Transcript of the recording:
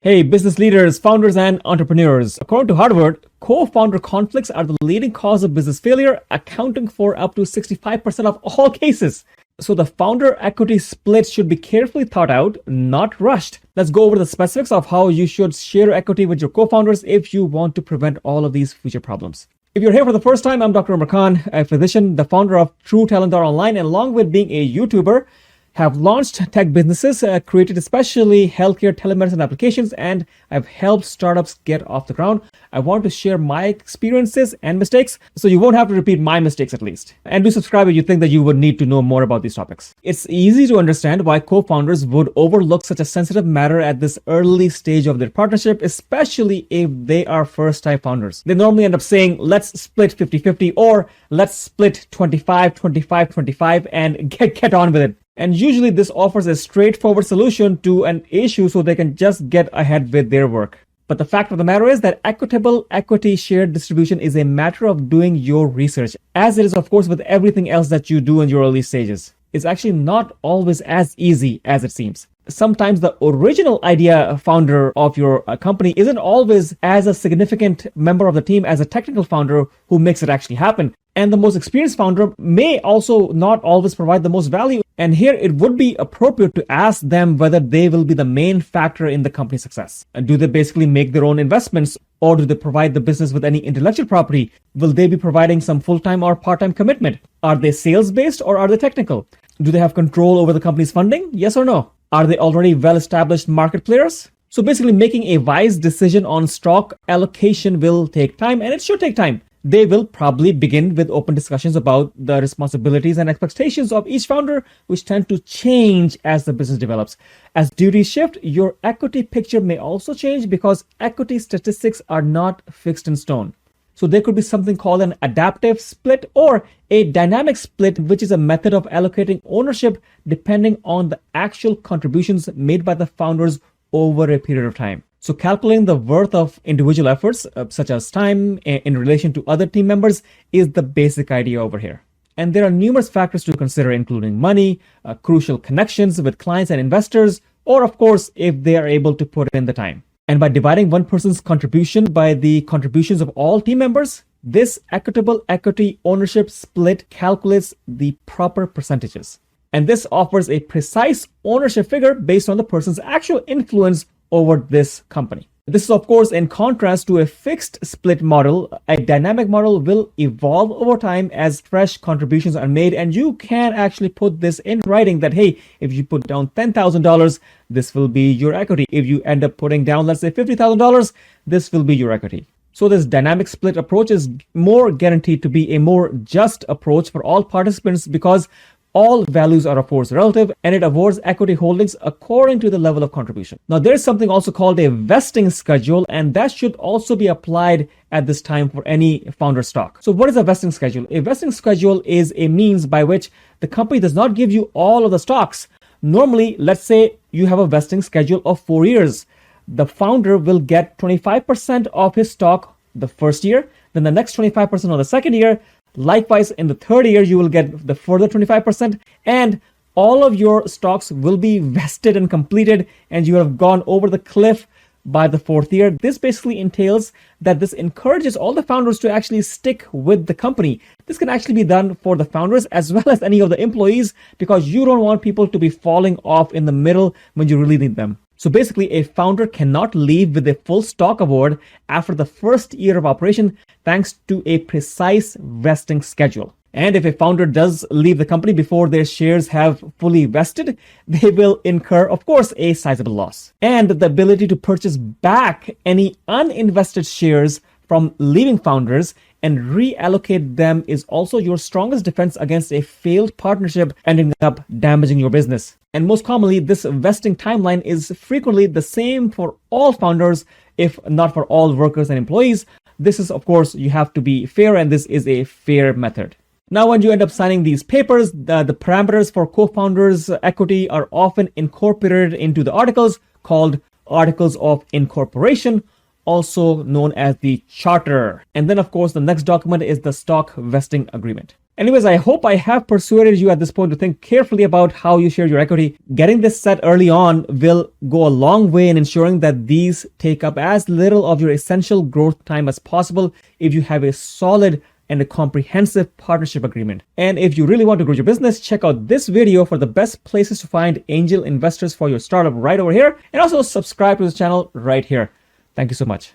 Hey, business leaders, founders, and entrepreneurs. According to Harvard, co-founder conflicts are the leading cause of business failure, accounting for up to 65% of all cases. So the founder equity split should be carefully thought out, not rushed. Let's go over the specifics of how you should share equity with your co-founders if you want to prevent all of these future problems. If you're here for the first time, I'm Dr. Umar Khan, a physician, the founder of TrueTalent.online, and along with being a YouTuber, have launched tech businesses, created especially healthcare telemedicine applications, and I've helped startups get off the ground. I want to share my experiences and mistakes so you won't have to repeat my mistakes at least. And do subscribe if you think that you would need to know more about these topics. It's easy to understand why co-founders would overlook such a sensitive matter at this early stage of their partnership, especially if they are first-time founders. They normally end up saying, let's split 50-50 or let's split 25-25-25 and get on with it. And usually this offers a straightforward solution to an issue so they can just get ahead with their work. But the fact of the matter is that equitable equity shared distribution is a matter of doing your research, as it is of course with everything else that you do in your early stages. It's actually not always as easy as it seems. Sometimes the original idea founder of your company isn't always as a significant member of the team as a technical founder who makes it actually happen. And the most experienced founder may also not always provide the most value. And here it would be appropriate to ask them whether they will be the main factor in the company's success. And do they basically make their own investments, or do they provide the business with any intellectual property? Will they be providing some full-time or part-time commitment? Are they sales-based or are they technical? Do they have control over the company's funding? Yes or no? Are they already well-established market players? So basically making a wise decision on stock allocation will take time, and it should take time. They will probably begin with open discussions about the responsibilities and expectations of each founder, which tend to change as the business develops. As duties shift, your equity picture may also change because equity statistics are not fixed in stone. So there could be something called an adaptive split or a dynamic split, which is a method of allocating ownership depending on the actual contributions made by the founders over a period of time. So calculating the worth of individual efforts, such as time in relation to other team members, is the basic idea over here. And there are numerous factors to consider, including money, crucial connections with clients and investors, or of course, if they are able to put in the time. And by dividing one person's contribution by the contributions of all team members, this equitable equity ownership split calculates the proper percentages. And this offers a precise ownership figure based on the person's actual influence over this company. This is of course in contrast to a fixed split model. A dynamic model will evolve over time as fresh contributions are made, and you can actually put this in writing that, hey, if you put down $10,000, this will be your equity. If you end up putting down, let's say $50,000, this will be your equity. So this dynamic split approach is more guaranteed to be a more just approach for all participants because all values are of course relative, and it awards equity holdings according to the level of contribution. Now there's something also called a vesting schedule, and that should also be applied at this time for any founder stock. So what is a vesting schedule? A vesting schedule is a means by which the company does not give you all of the stocks. Normally, let's say you have a vesting schedule of 4 years. The founder will get 25% of his stock the first year, then the next 25% of the second year. Likewise, in the third year, you will get the further 25%, and all of your stocks will be vested and completed, and you have gone over the cliff by the fourth year. This basically entails that this encourages all the founders to actually stick with the company. This can actually be done for the founders as well as any of the employees, because you don't want people to be falling off in the middle when you really need them. So basically, a founder cannot leave with a full stock award after the first year of operation thanks to a precise vesting schedule. And if a founder does leave the company before their shares have fully vested, they will incur, of course, a sizable loss. And the ability to purchase back any uninvested shares from leaving founders and reallocate them is also your strongest defense against a failed partnership ending up damaging your business. And most commonly, this vesting timeline is frequently the same for all founders, if not for all workers and employees. This is, of course, you have to be fair, and this is a fair method. Now, when you end up signing these papers, the parameters for co-founders' equity are often incorporated into the articles called Articles of Incorporation, also known as the charter. And then, of course, the next document is the stock vesting agreement. Anyways, I hope I have persuaded you at this point to think carefully about how you share your equity. Getting this set early on will go a long way in ensuring that these take up as little of your essential growth time as possible if you have a solid and a comprehensive partnership agreement. And if you really want to grow your business, check out this video for the best places to find angel investors for your startup right over here. And also subscribe to this channel right here. Thank you so much.